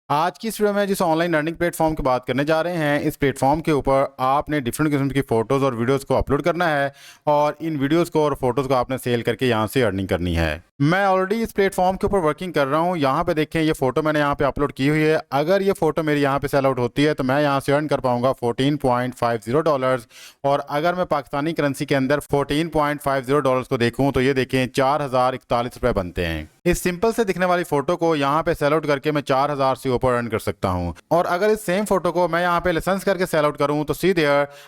आज की इस वीडियो में जिस ऑनलाइन अर्निंग प्लेटफॉर्म की बात करने जा रहे हैं, इस प्लेटफॉर्म के ऊपर आपने डिफरेंट किस्म की फ़ोटोज़ और वीडियोज़ को अपलोड करना है और इन वीडियोज़ को और फोटोज़ को आपने सेल करके यहाँ से अर्निंग करनी है। मैं ऑलरेडी इस प्लेटफॉर्म के ऊपर वर्किंग कर रहा हूँ। यहाँ पे देखें, ये फ़ोटो मैंने यहाँ पे अपलोड की हुई है। अगर ये फ़ोटो मेरी यहाँ पे सेल आउट होती है तो मैं यहाँ से अर्न कर पाऊँगा $14.50 और अगर मैं पाकिस्तानी करेंसी के अंदर $14.50 को देखूँ तो ये देखें 4041 रुपये बनते हैं। इस सिंपल से दिखने वाली फोटो को यहाँ पे सेल आउट करके मैं 4000 से ऊपर अर्न कर सकता हूँ। और अगर इस सेम फोटो को मैं यहाँ पे लाइसेंस करके सेल आउट करूँ तो सीधे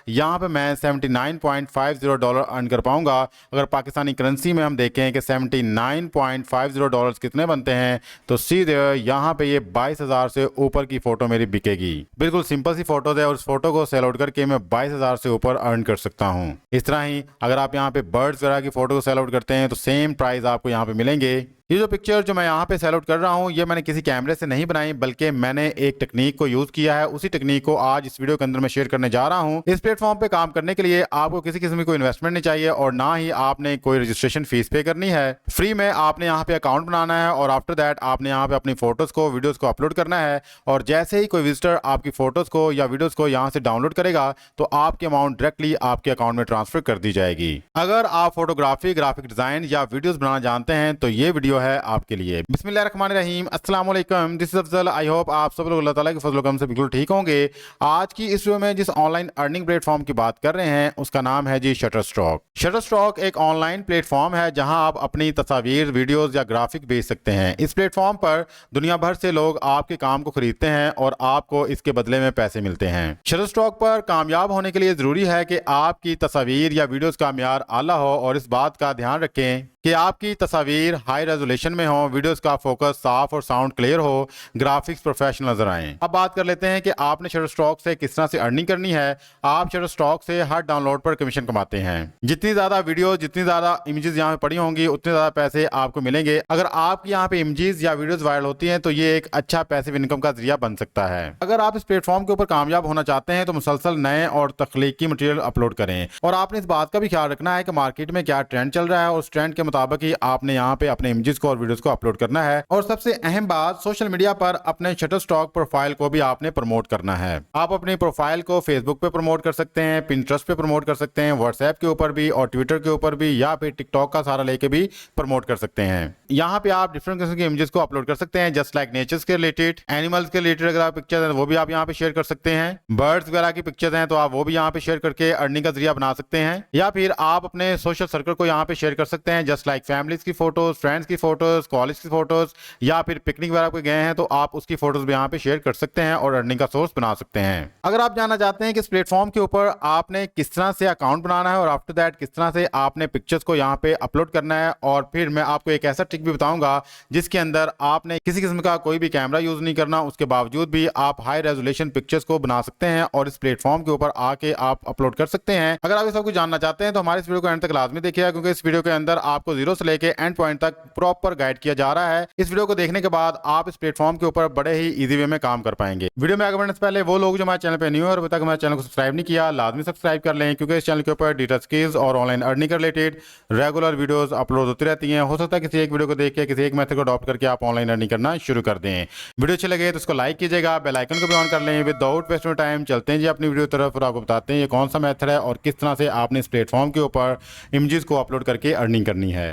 यहाँ पे मैं $79.50 अर्न कर पाऊंगा। अगर पाकिस्तानी करेंसी में हम देखें कि $79.50 कितने बनते हैं तो सीधे यहाँ पे ये 22,000 से ऊपर की फोटो मेरी बिकेगी। बिल्कुल सिंपल सी फोटोज है और उस फोटो को सेल आउट करके मैं 22,000 से ऊपर अर्न कर सकता हूँ। इस तरह ही अगर आप यहाँ पे बर्ड्स वगैरह की फोटो को सेल आउट करते हैं तो सेम प्राइस आपको यहाँ पे मिलेंगे। ये जो पिक्चर जो मैं यहाँ पे सेल आउट कर रहा हूँ, ये मैंने किसी कैमरे से नहीं बनाई बल्कि मैंने एक टेक्निक को यूज किया है। उसी टेक्निक को आज इस वीडियो के अंदर मैं शेयर करने जा रहा हूँ। इस प्लेटफॉर्म पे काम करने के लिए आपको किसी किस्म की कोई इन्वेस्टमेंट नहीं चाहिए और ना ही आपने कोई रजिस्ट्रेशन फीस पे करनी है। फ्री में आपने यहाँ पे अकाउंट बनाना है और आफ्टर दैट आपने यहाँ पे अपनी फोटोज को, वीडियोज को अपलोड करना है और जैसे ही कोई विजिटर आपकी फोटोज को या वीडियोज को यहाँ से डाउनलोड करेगा तो आपकी अमाउंट डायरेक्टली आपके अकाउंट में ट्रांसफर कर दी जाएगी। अगर आप फोटोग्राफी, ग्राफिक डिजाइन या वीडियोज बनाना जानते हैं तो ये वीडियो है आपके लिए। बिस्मिल्लाहिर्रहमानिर्रहीम, अस्सलाम वालेकुम, this is Afzal. I hope आप सब लोग अल्लाह ताला के फजल करम से बिल्कुल ठीक होंगे। आज की इस वीडियो में जिस ऑनलाइन अर्निंग प्लेटफॉर्म की बात कर रहे हैं उसका नाम है जी शटरस्टॉक। शटरस्टॉक एक ऑनलाइन प्लेटफॉर्म है जहां आप अपनी तस्वीर, वीडियोस या ग्राफिक बेच सकते हैं। इस प्लेटफॉर्म पर दुनिया भर से लोग आपके काम को खरीदते हैं और आपको इसके बदले में पैसे मिलते हैं। शटरस्टॉक पर कामयाब होने के लिए जरूरी है कि आपकी तस्वीर या वीडियोस का म्यार आला हो और इस बात का ध्यान रखें कि आपकी तस्वीर हाई रेजोल्यूशन में हो, वीडियोस का फोकस साफ और साउंड क्लियर हो, ग्राफिक्स प्रोफेशनल नजर आए। अब बात कर लेते हैं कि आपने शटरस्टॉक से किस तरह से अर्निंग करनी है। आप शटरस्टॉक से हर डाउनलोड पर कमीशन कमाते हैं। जितनी ज्यादा वीडियो, जितनी ज्यादा इमेजेस यहाँ पे पड़ी होंगी उतने ज्यादा पैसे आपको मिलेंगे। अगर आपकी यहाँ पे इमेजेस या वीडियोस वायरल होती हैं तो ये एक अच्छा पैसिव इनकम का जरिया बन सकता है। अगर आप इस प्लेटफॉर्म के ऊपर कामयाब होना चाहते हैं तो मुसलसल नए और तख्लीकी मटेरियल अपलोड करें और आपने इस बात का भी ख्याल रखना है कि मार्केट में क्या ट्रेंड चल रहा है और उस ट्रेंड के मुताबिक आपने यहाँ पे अपने इमेजेस को और वीडियोस को अपलोड करना है। और सबसे अहम बात, सोशल मीडिया पर अपने शटरस्टॉक प्रोफाइल को भी आपने प्रमोट करना है। आप अपनी प्रोफाइल को फेसबुक पे प्रमोट कर सकते हैं, पिंटरेस्ट पे प्रमोट कर सकते हैं, व्हाट्सएप के ऊपर भी और ट्विटर के ऊपर भी, या फिर टिकटॉक का सहारा लेके भी प्रमोट कर सकते हैं। यहाँ पे आप डिफरेंट किस्म के इमेजेस को अपलोड कर सकते हैं, जस्ट लाइक नेचर्स के रिलेटेड, एनिमल्स के रिलेटेड अगर आप पिक्चर्स हैं वो भी आप यहाँ पे शेयर कर सकते हैं। बर्ड्स वगैरह की पिक्चर्स हैं तो आप वो भी यहाँ पे शेयर करके अर्निंग का जरिया बना सकते हैं। या फिर आप अपने सोशल सर्कल को यहाँ पे शेयर कर सकते हैं, जस्ट लाइक फैमिलीज की फोटोज, फ्रेंड्स की फोटोज, कॉलेज की फोटोज, या फिर पिकनिक वगैरह पे गए हैं तो आप उसकी फोटोज भी यहाँ पे शेयर कर सकते हैं और अर्निंग का सोर्स बना सकते हैं। अगर आप जानना चाहते हैं कि इस प्लेटफॉर्म के ऊपर आपने किस तरह से अकाउंट बनाना है और आफ्टर दैट किस तरह से आपने पिक्चर्स को यहाँ पे अपलोड करना है, और फिर मैं आपको एक ऐसा ट्रिक भी बताऊंगा जिसके अंदर आपने किसी किस्म का कोई भी कैमरा यूज नहीं करना, उसके बावजूद भी आप हाई रेजोल्यूशन पिक्चर्स को बना सकते हैं और इस प्लेटफॉर्म के ऊपर आके आप अपलोड कर सकते हैं। अगर आप ये सब कुछ जानना चाहते हैं तो हमारे इस वीडियो को एंड तक लाजमी देखिएगा, क्योंकि इस वीडियो के अंदर आपको जीरो से लेके एंड पॉइंट तक प्रॉपर गाइड किया जा रहा है। इस वीडियो को देखने के बाद आप इस प्लेटफॉर्म के ऊपर बड़े ही इजी वे में काम कर पाएंगे। वीडियो में आगे बढ़ने से पहले वो लोग जो हमारे चैनल पे न्यू है और अभी तक हमारे चैनल को सब्सक्राइब नहीं किया, लाजमी सब्सक्राइब कर लें, क्योंकि इस चैनल के ऊपर डिजिटल स्किल्स और online earning related regular videos upload होती रहती हैं। हो सकता है किसी एक वीडियो को देख के किसी एक मेथड को अडॉप्ट करके आप ऑनलाइन अर्निंग करना शुरू कर दें। वीडियो अच्छी लगे तो इसको लाइक कीजिएगा, बेल आइकन को भी ऑन कर लें। विदाउट वेस्टिंग टाइम चलते हैं जी अपनी वीडियो तरफ और आपको बताते हैं ये कौन सा मेथड है और किस तरह से आपने इस प्लेटफॉर्म के ऊपर इमेजेस को अपलोड करके अर्निंग करनी है।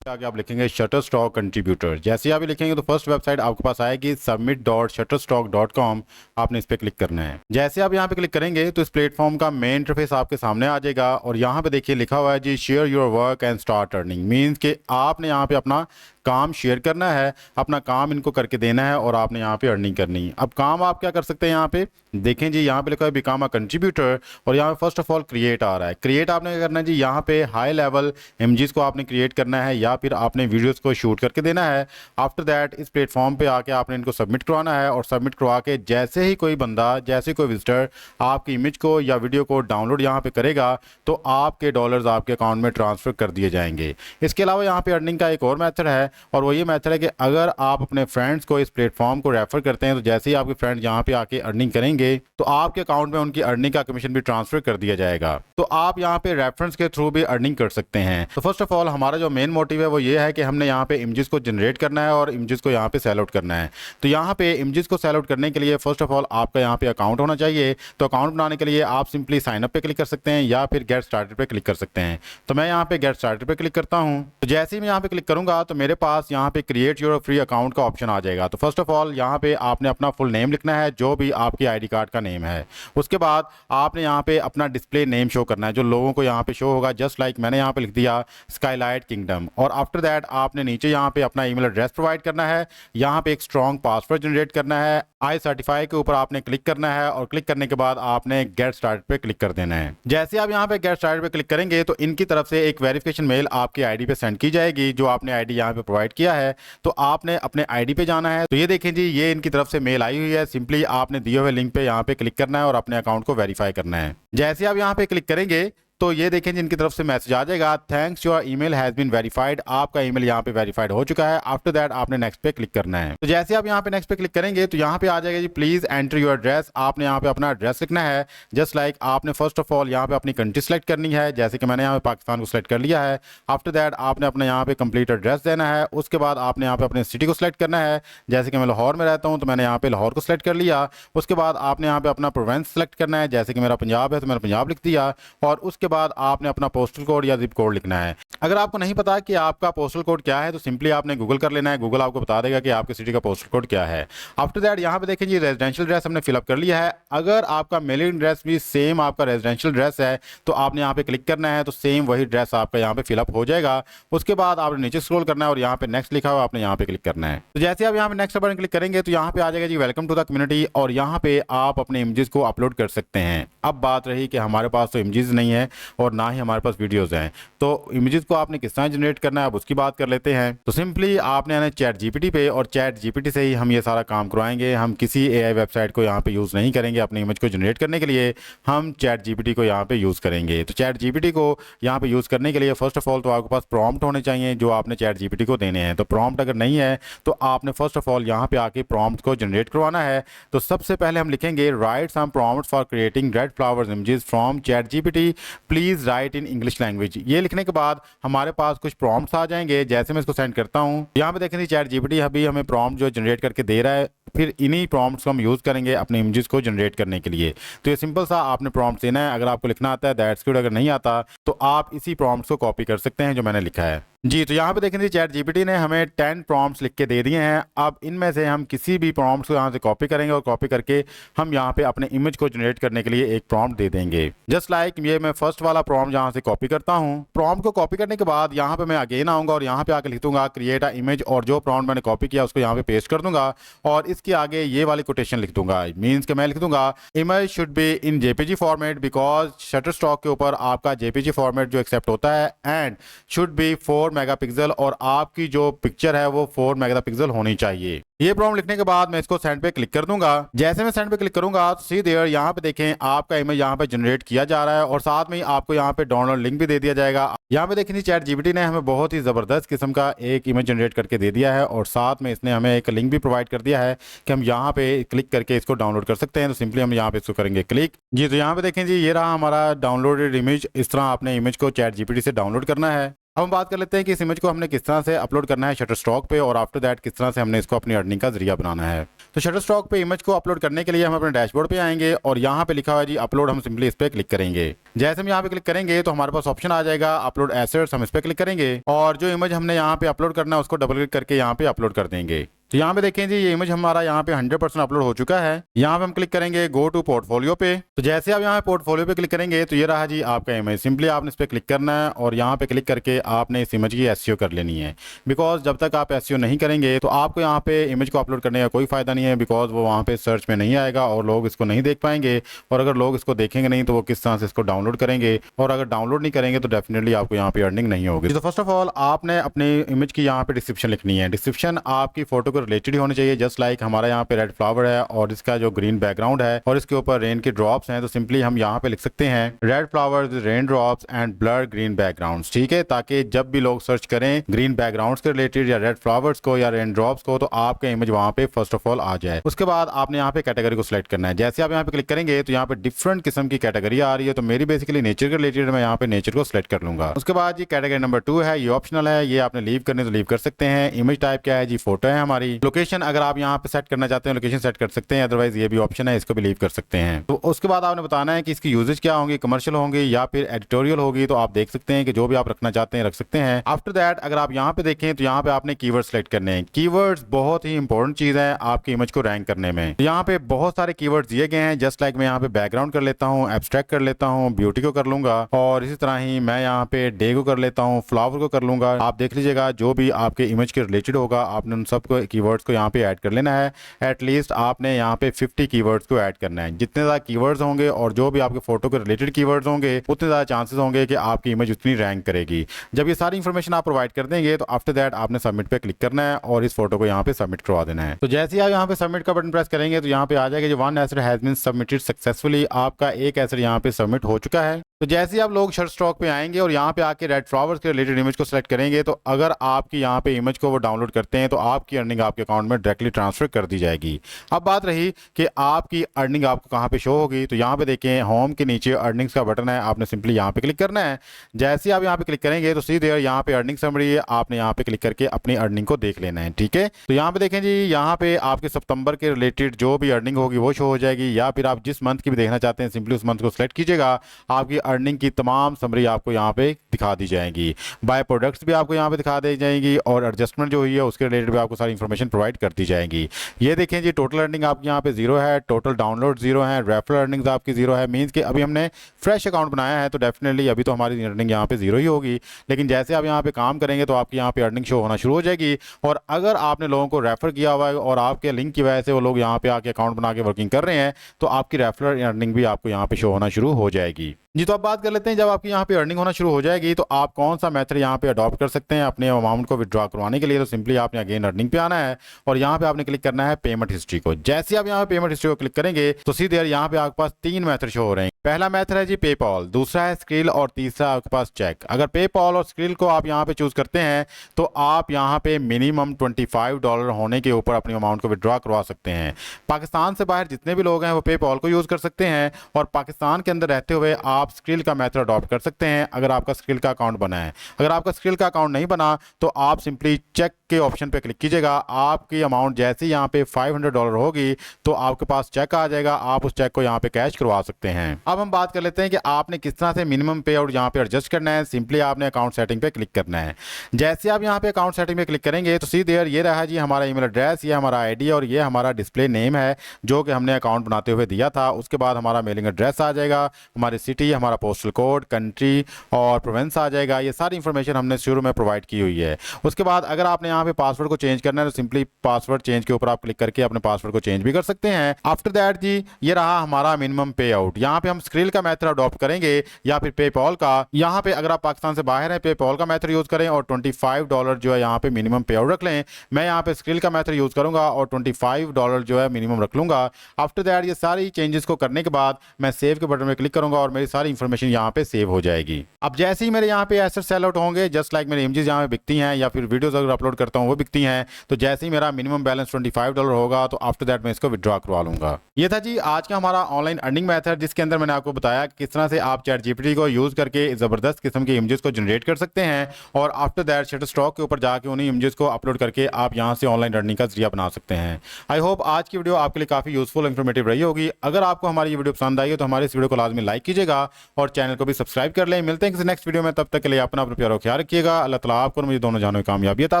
आगे आप लिखेंगे शटरस्टॉक कंट्रीब्यूटर। जैसे ही आप लिखेंगे तो फर्स्ट वेबसाइट आपके पास आएगी submit.shutterstock.com। आपने इस पे क्लिक करना है। जैसे आप यहाँ पे क्लिक करेंगे तो इस प्लेटफॉर्म का मेन इंटरफेस आपके सामने आ जाएगा और यहाँ पे देखिए लिखा हुआ है जी share your work and start earning. Means कि आपने यहाँ पे अपना काम शेयर करना है, अपना काम इनको करके देना है और आपने यहाँ पे अर्निंग करनी है। अब काम आप क्या कर सकते हैं, यहाँ पे देखें जी, यहाँ पे लिखा है बिकम अ कंट्रीब्यूटर और यहाँ पे first of all create a रहा है। क्रिएट आपने क्या करना है जी, यहाँ पे हाई लेवल इमेजेस को आपने क्रिएट करना है या फिर आपने वीडियोस को शूट करके देना है। आफ्टर दैट इस प्लेटफॉर्म पे आके आपने इनको सबमिट करवाना है और सबमिट करवा के जैसे ही कोई बंदा, जैसे कोई विजिटर आपकी इमेज को या वीडियो को डाउनलोड यहाँ पे करेगा तो आपके डॉलर्स आपके अकाउंट में ट्रांसफ़र कर दिए जाएंगे। इसके अलावा यहाँ पे अर्निंग का एक और मेथड है और वो ये मेथड है कि अगर आप अपने फ्रेंड्स को इस प्लेटफॉर्म को रेफर करते हैं तो जैसे ही आपके फ्रेंड्स यहाँ पे आके अर्निंग करेंगे तो आपके अकाउंट में उनकी अर्निंग का कमीशन भी ट्रांसफर कर दिया जाएगा। तो आप यहाँ पे रेफरेंस के थ्रू भी अर्निंग कर सकते हैं। तो फर्स्ट ऑफ ऑल हमारा जो मेन मोटिव है वो ये है कि हमने यहाँ पे इमेजेस को जनरेट करना है और इमेजेस को यहाँ पे सेल आउट करना है। तो यहाँ पे इमेजेस को सेल आउट करने के लिए फर्स्ट ऑफ ऑल आपका यहाँ पे अकाउंट होना चाहिए। तो अकाउंट बनाने के लिए आप सिंपली साइन अप पे क्लिक कर सकते हैं या फिर गेट स्टार्टेड पे क्लिक कर सकते हैं। तो मैं यहाँ पे गेट स्टार्टेड पे क्लिक करता हूँ। तो जैसे ही मैं यहाँ पे क्लिक करूंगा तो मेरे पास यहाँ पे क्रिएट योर फ्री अकाउंट का ऑप्शन आ जाएगा। तो फर्स्ट ऑफ ऑल यहाँ पे आपने अपना फुल नेम लिखना है जो भी आपकी आईडी कार्ड का नेम है। उसके बाद आपने यहाँ पे अपना डिस्प्ले नेम शो करना है जो लोगों को यहाँ पे शो होगा। जस्ट लाइक मैंने यहाँ पे लिख दिया स्काईलाइट किंगडम। और आफ्टर दैट आपने नीचे यहाँ पे अपना ईमेल एड्रेस प्रोवाइड करना है। यहाँ पे एक स्ट्रॉन्ग पासवर्ड जनरेट करना है। आई सर्टिफाई के ऊपर आपने क्लिक करना है और क्लिक करने के बाद आपने गेट स्टार्ट पे क्लिक कर देना है। जैसे आप यहाँ पे गेट स्टार्ट पे क्लिक करेंगे तो इनकी तरफ से एक वेरिफिकेशन मेल आपकी आईडी पे सेंड की जाएगी जो आपने आईडी यहाँ पे प्रोवाइड किया है। तो आपने अपने आईडी पे जाना है। तो ये देखें जी, ये इनकी तरफ से मेल आई हुई है। सिंपली आपने दिए हुए लिंक पे यहाँ पे क्लिक करना है और अपने अकाउंट को वेरीफाई करना है। जैसे आप यहाँ पे क्लिक करेंगे तो ये देखें जिनकी तरफ से मैसेज आ जाएगा, thanks your email has been verified. आपका ईमेल यहाँ पे वेरीफाइड हो चुका है। आफ्टर दैट आपने नेक्स्ट पे क्लिक करना है। तो जैसे आप यहाँ पे नेक्स्ट पे क्लिक करेंगे तो यहाँ पे आ जाएगा जी प्लीज एंटर योर एड्रेस। आपने यहाँ पे अपना एड्रेस लिखना है। जस्ट लाइक आपने फर्स्ट ऑफ ऑल यहाँ पे अपनी कंट्री सेलेक्ट करनी है। जैसे कि मैंने यहाँ पे पाकिस्तान को सिलेक्ट कर लिया है। आफ्टर दैट आपने अपना यहाँ पे कंप्लीट एड्रेस देना है। उसके बाद आपने यहाँ पे अपने सिटी को सिलेक्ट करना है। जैसे कि मैं लाहौर में रहता हूँ तो मैंने यहाँ पे लाहौर को सिलेक्ट कर लिया। उसके बाद आपने यहाँ पे अपना प्रोविंस सेलेक्ट करना है। जैसे कि मेरा पंजाब है तो मैंने पंजाब लिख दिया। और उसके बाद आपने अपना पोस्टल कोड या जिप कोड लिखना है। अगर आपको नहीं पता कि आपका पोस्टल कोड क्या है तो सिंपली आपने गूगल कर लेना है। गूगल आपको बता देगा कि आपके सिटी का पोस्टल कोड क्या है। आफ्टर दैट यहाँ पे देखें जी रेजिडेंशियल एड्रेस हमने फिलअप कर लिया है। अगर आपका मेलिंग एड्रेस भी सेम आपका रेजिडेंशियल एड्रेस है तो आपने यहाँ पे क्लिक करना है। तो सेम वही एड्रेस आपका यहाँ पे फिलअप हो जाएगा। उसके बाद आपने नीचे स्क्रॉल करना है और यहाँ पे नेक्स्ट लिखा हुआ आपने यहाँ पे क्लिक करना है। तो जैसे आप यहाँ पे नेक्स्ट बटन क्लिक करेंगे तो यहाँ पे आ जाएगा जी वेलकम टू द कम्युनिटी और यहाँ पे आप अपने इमेजेस को अपलोड कर सकते हैं। अब बात रही कि हमारे पास तो इमेजेस नहीं है और ना ही हमारे पास वीडियोस हैं, तो इमेजेस को आपने किस तरह जनरेट करना है अब उसकी बात कर लेते हैं। तो सिंपली आपने आना चैट जीपीटी पे और चैट जीपीटी से ही हम ये सारा काम करवाएंगे। हम किसी एआई वेबसाइट को यहाँ पे यूज़ नहीं करेंगे। अपनी इमेज को जनरेट करने के लिए हम चैट जीपीटी को यहाँ पे यूज़ करेंगे। तो चैट जीपीटी को यहाँ पे यूज़ करने के लिए फर्स्ट ऑफ ऑल तो आपके पास प्रॉम्प्ट होने चाहिए जो आपने चैट जीपीटी को देने हैं। तो प्रॉम्प्ट अगर नहीं है तो आपने फर्स्ट ऑफ ऑल यहाँ पे आके प्रॉम्प्ट को जनरेट करवाना है। तो सबसे पहले हम लिखेंगे write some prompts for creating red flowers images from chat GPT, please write in English language. ये लिखने के बाद हमारे पास कुछ प्रॉम्प्ट्स आ जाएंगे। जैसे मैं इसको सेंड करता हूँ, यहाँ पे देखें चैट जीपीटी अभी हमें प्रॉम्प्ट जो जनरेट करके दे रहा है। फिर इन्हीं प्रॉम्प्ट्स को हम यूज़ करेंगे अपने इमेजेस को जनरेट करने के लिए। तो ये सिंपल सा आपने प्रॉम्प्ट देना है। अगर आपको लिखना आता है दैट्स गुड, अगर नहीं आता तो आप इसी प्रॉम्प्ट्स को कॉपी कर सकते हैं जो मैंने लिखा है जी। तो यहाँ पे देखें चैट जीपीटी ने हमें 10 प्रॉम्प्ट्स लिख के दे दिए हैं। अब इनमें से हम किसी भी प्रॉम्प्ट्स को यहाँ से कॉपी करेंगे और कॉपी करके हम यहाँ पे अपने इमेज को जनरेट करने के लिए एक प्रॉम्प्ट दे देंगे। जस्ट लाइक ये मैं फर्स्ट वाला प्रॉम्प्ट यहाँ से कॉपी करता हूँ। प्रॉम्प्ट को कॉपी करने के बाद यहाँ पे मैं अगेन आऊँगा और यहाँ पे आके लिख दूंगा क्रिएट अ इमेज और जो प्रॉम्प्ट मैंने कॉपी किया उसको यहाँ पे पेस्ट कर दूंगा और इसके आगे ये वाली कोटेशन लिख दूंगा। मीन्स कि मैं लिख दूंगा image should be in JPG format because Shutterstock के ऊपर आपका जेपीजी फॉर्मेट जो एक्सेप्ट होता है एंड शुड बी 4 मेगापिक्सल और आपकी जो पिक्चर है वो 4 मेगापिक्सल होनी चाहिए। ये प्रॉम्प्ट लिखने के बाद मैं इसको सेंड पे क्लिक कर दूंगा। जैसे मैं सेंड पे क्लिक करूंगा तो सी देयर यहाँ पे देखें आपका इमेज यहाँ पे जनरेट किया जा रहा है और साथ में ही आपको यहाँ पे डाउनलोड लिंक भी दे दिया जाएगा। यहाँ पे देखें चैट जीपीटी ने हमें बहुत ही ज़बरदस्त किस्म का एक इमेज जनरेट करके दे दिया है और साथ में इसने हमें एक लिंक भी प्रोवाइड कर दिया है कि हम यहाँ पे क्लिक करके इसको डाउनलोड कर सकते हैं। तो सिंपली हम यहाँ पे इसको करेंगे क्लिक जी। तो यहाँ पे देखें जी ये रहा हमारा डाउनलोडेड इमेज। इस तरह आपने इमेज को चैट जीपीटी से डाउनलोड करना है। अब हम बात कर लेते हैं कि इस इमेज को हमने किस तरह से अपलोड करना है शटरस्टॉक पे और आफ्टर दैट किस तरह से हमने इसको अपनी अर्निंग का जरिया बनाना है। तो शटरस्टॉक पे इमेज को अपलोड करने के लिए हम अपने डैशबोर्ड पे आएंगे और यहाँ पे लिखा हुआ है जी अपलोड। हम सिंपली इस पे क्लिक करेंगे। जैसे हम यहाँ पे क्लिक करेंगे तो हमारे पास ऑप्शन आ जाएगा अपलोड एसेट्स। हम इस पे क्लिक करेंगे और जो इमेज हमने यहाँ पे अपलोड करना है उसको डबल क्लिक करके यहाँ पे अपलोड कर देंगे। तो यहाँ पे देखें जी ये इमेज हमारा यहाँ पे 100% अपलोड हो चुका है। यहाँ पे हम क्लिक करेंगे गो टू पोर्टफोलियो पे। तो जैसे आप यहाँ पे पोर्टफोलियो पे क्लिक करेंगे तो ये रहा जी आपका इमेज। सिंपली आपने इस पर क्लिक करना है और यहाँ पे क्लिक करके आपने इस इमेज की एसईओ कर लेनी है। बिकॉज जब तक आप एसईओ नहीं करेंगे तो आपको यहाँ पे इमेज को अपलोड करने का कोई फायदा नहीं है, बिकॉज वो वहाँ पे सर्च में नहीं आएगा और लोग इसको नहीं देख पाएंगे। और अगर लोग इसको देखेंगे नहीं तो वो किस तरह से इसको डाउनलोड करेंगे, और अगर डाउनलोड नहीं करेंगे तो डेफिनेटली आपको यहाँ पे अर्निंग नहीं होगी। तो फर्स्ट ऑफ ऑल आपने अपनी इमेज की यहाँ पे डिस्क्रिप्शन लिखनी है। डिस्क्रिप्शन आपकी फोटो को रिलेटेड ही होनी चाहिए। जस्ट लाइक हमारा यहाँ पे रेड फ्लावर है और इसका जो ग्रीन बैकग्राउंड है और इसके ऊपर रेन के ड्रॉप्स हैं, तो सिंपली हम यहाँ पे लिख सकते हैं red flowers rain drops and blur green backgrounds. ठीक है, ताकि जब भी लोग सर्च करें ग्रीन बैकग्राउंड्स के रिलेटेड या रेड फ्लावर्स को या रेन ड्रॉप्स को तो आपका इमेज वहाँ पे फर्स्ट ऑफ ऑल आ जाए। उसके बाद आपने यहाँ पे कैटेगरी को सिलेक्ट करना है। जैसे आप यहाँ पे क्लिक करेंगे तो यहाँ पे डिफरेंट किस्म की कैटेगरी आ रही है। तो मेरी बेसिकली नेचर के रिलेटेड मैं यहाँ पे नेचर को सिलेक्ट कर लूंगा। उसके बाद ये कैटेगरी नंबर 2 है, ये ऑप्शनल है, ये आपने लीव करने तो लीव कर सकते हैं। इमेज टाइप क्या है जी, फोटो है हमारी। लोकेशन अगर आप यहाँ पे सेट करना चाहते हैं लोकेशन सेट कर सकते हैं, अदरवाइज ये भी ऑप्शन है, इसको भी लीव कर सकते हैं। तो उसके बाद आपने बताना है कि इसकी यूजेज क्या होंगी, कमर्शियल होंगी या फिर एडिटोरियल होगी। तो आप देख सकते हैं कि जो भी आप रखना चाहते हैं रख सकते हैं। आफ्टर दैट अगर आप यहाँ पे देखें तो यहाँ पे आपने कीवर्ड सेलेक्ट करने हैं। कीवर्ड्स बहुत ही इंपॉर्टेंट चीज है आपकी इमेज को रैंक करने में। तो यहाँ पे बहुत सारे कीवर्ड्स दिए गए हैं। जस्ट लाइक मैं यहाँ पे बैकग्राउंड कर लेता हूँ, एब्स्ट्रैक्ट कर लेता हूँ, ब्यूटी को कर लूंगा और इसी तरह ही मैं यहाँ पे डे को कर लेता हूँ, फ्लावर को कर लूंगा। आप देख लीजिएगा जो भी आपके इमेज के रिलेटेड होगा आपने उन सबको कीवर्ड्स को यहाँ पे ऐड कर लेना है। एटलीस्ट आपने यहाँ पे 50 कीवर्ड्स को ऐड करना है। जितने ज़्यादा कीवर्ड्स होंगे और जो भी आपके फोटो के रिलेटेड कीवर्ड्स होंगे उतने ज़्यादा चांसेस होंगे कि आपकी इमेज उतनी रैंक करेगी। जब ये सारी इंफॉर्मेशन आप प्रोवाइड कर देंगे तो आफ्टर दैट आपने सबमिट पे क्लिक करना है और इस फोटो को यहाँ पे सबमिट करवा देना है। तो जैसे ही आप यहाँ पे सबमिट का बटन प्रेस करेंगे तो यहाँ पे आ जाएगा जो one asset has been submitted successfully, आपका एक एसेट यहाँ पे सबमिट हो चुका है। तो जैसे ही आप लोग शटरस्टॉक पे आएंगे और यहाँ पे आके रेड फ्लावर्स के रिलेटेड इमेज को सिलेक्ट करेंगे तो अगर आपकी यहाँ पे इमेज को वो डाउनलोड करते हैं तो आपकी अर्निंग आपके अकाउंट में डायरेक्टली ट्रांसफर कर दी जाएगी। अब बात रही कि आपकी अर्निंग आपको कहाँ पे शो होगी, तो यहाँ पे देखें होम के नीचे अर्निंग्स का बटन है, आपने सिंपली यहाँ पे क्लिक करना है। जैसे ही आप यहाँ पे क्लिक करेंगे तो सीधे यहाँ पे अर्निंग समरी है, आपने यहाँ पे क्लिक करके अपनी अर्निंग को देख लेना है। ठीक है, तो यहाँ पे देखें जी यहाँ पे आपके सितंबर के रिलेटेड जो भी अर्निंग होगी वो शो हो जाएगी, या फिर आप जिस मंथ की भी देखना चाहते हैं सिंपली उस मंथ को सिलेक्ट कीजिएगा। आपकी अर्निंग की तमाम समरी आपको यहाँ पे दिखा दी जाएगी। बाय प्रोडक्ट्स भी आपको यहाँ पे दिखा दी जाएंगी और एडजस्टमेंट जो हुई है उसके रिलेटेड भी आपको सारी इंफॉर्मेशन प्रोवाइड कर दी जाएगी। ये देखें जी टोटल अर्निंग आपकी यहाँ पे 0 है, टोटल डाउनलोड 0 है, रेफरल अर्निंग्स आपकी 0 है। मींस कि अभी हमने फ्रेश अकाउंट बनाया है तो डेफिनेटली अभी तो हमारी अर्निंग यहाँ पे 0 ही होगी। लेकिन जैसे आप यहाँ पे काम करेंगे तो आपकी यहाँ पे अर्निंग शो होना शुरू हो जाएगी। और अगर आपने लोगों को रेफर किया हुआ है और आपके लिंक की वजह से वो लोग यहाँ पे आके अकाउंट बना के वर्किंग कर रहे हैं तो आपकी रेफरल अर्निंग भी आपको यहाँ पे शो होना शुरू हो जाएगी। जी तो अब बात कर लेते हैं जब आपकी यहाँ पे अर्निंग होना शुरू हो जाएगी तो आप कौन सा मेथड यहाँ पे अडॉप्ट कर सकते हैं अपने अमाउंट को विड्रॉ करवाने के लिए। तो सिंपली आपने अगेन अर्निंग पे आना है और यहाँ पे आपने क्लिक करना है पेमेंट हिस्ट्री को। जैसे आप यहाँ पे पेमेंट हिस्ट्री को क्लिक करेंगे तो सीधे यहाँ पे आपके पास 3 मेथड शो हो रहे हैं। पहला मेथड है जी पेपॉल, दूसरा है स्क्रिल और तीसरा आपके पास चेक। अगर पेपॉल और स्क्रिल को आप यहाँ पे चूज करते हैं तो आप यहाँ पे मिनिमम $25 होने के ऊपर अपनी अमाउंट को विड्रॉ करवा सकते हैं। पाकिस्तान से बाहर जितने भी लोग हैं वो पेपॉल को यूज कर सकते हैं और पाकिस्तान के अंदर रहते हुए आप स्क्रिल का मेथड अडॉप्ट कर सकते हैं अगर आपका स्क्रिल का अकाउंट बना है। अगर आपका स्क्रिल का अकाउंट नहीं बना तो आप सिंपली चेक के ऑप्शन पे क्लिक कीजिएगा। आपकी अमाउंट जैसे ही यहाँ पे $500 होगी तो आपके पास चेक आ जाएगा, आप उस चेक को यहाँ पे कैश करवा सकते हैं। अब हम बात कर लेते हैं कि आपने किस तरह से मिनिमम पे आउट यहाँ पे एडजस्ट करना है। सिंपली आपने अकाउंट सेटिंग पे क्लिक करना है। जैसे आप यहाँ पे अकाउंट सेटिंग पे क्लिक करेंगे तो सीधे ये रहा जी हमारा ईमेल एड्रेस, ये हमारा आईडी और ये हमारा डिस्प्ले नेम है जो कि हमने अकाउंट बनाते हुए दिया था। उसके बाद हमारा मेलिंग एड्रेस आ जाएगा, हमारी सिटी, हमारा पोस्टल कोड, कंट्री और प्रोविंस आ जाएगा। ये सारी इंफॉर्मेशन हमने शुरू में प्रोवाइड की हुई है। उसके बाद अगर आपने यहाँ पे पासवर्ड को चेंज करना है तो सिंपली पासवर्ड चेंज के ऊपर आप क्लिक करके अपने पासवर्ड को चेंज भी कर सकते हैं। आफ्टर दैट जी ये रहा हमारा मिनिमम पे आउट। यहाँ पे हम स्क्रिल का मेथड अडॉप्ट करेंगे या फिर पेपॉल का। यहाँ पे अगर आप पाकिस्तान से बाहर हैं पेपॉल का मेथड यूज करें और $25 जो है यहाँ पे मिनिमम पे आउट रख लें। मैं यहाँ पे स्क्रिल का मेथड यूज करूंगा और $25 जो है मिनिमम रख लूंगा। आफ्टर दैट ये सारी चेंजेस को करने के बाद मैं सेव के बटन में क्लिक करूंगा और मेरी सारी इंफॉर्मेशन यहाँ पे सेव हो जाएगी। अब जैसे ही मेरे यहाँ पे एसेट सेल आउट होंगे, जस्ट लाइक मेरे इमेजेस यहाँ पे बिकती हैं या फिर वीडियोस अगर अपलोड करता हूँ वो बिकती हैं, तो जैसे ही मेरा मिनिमम बैलेंस $25 होगा तो आफ्टर दैट मैं इसको विड्रॉ करवा लूंगा। ये था जी आज का हमारा ऑनलाइन अर्निंग मेथड जिसके अंदर मैंने आपको बताया कि किस तरह से आप चैट जीपीटी को यूज करके जबरदस्त किस्म के इमेजेस को जनरेट कर सकते हैं और आफ्टर दैट शटरस्टॉक के ऊपर जाके उन्हीं इमेजेस को अपलोड करके आप यहाँ से ऑनलाइन अर्निंग का जरिया बना सकते हैं। आई होप आज की वीडियो आपके लिए काफी यूजफुल इन्फॉर्मेटिव रही होगी। अगर आपको हमारी ये वीडियो पसंद आई हो तो हमारे इस वीडियो को लाजमी लाइक कीजिएगा और चैनल को भी सब्सक्राइब कर लें। मिलते हैं किसी नेक्स्ट वीडियो में, तब तक के लिए अपना प्यार ख्याल रखिएगा। अल्लाह ताला आपको मुझे दोनों जानों की कामयाबी अता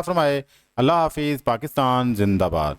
फरमाए। अल्लाह हाफिज़। पाकिस्तान जिंदाबाद।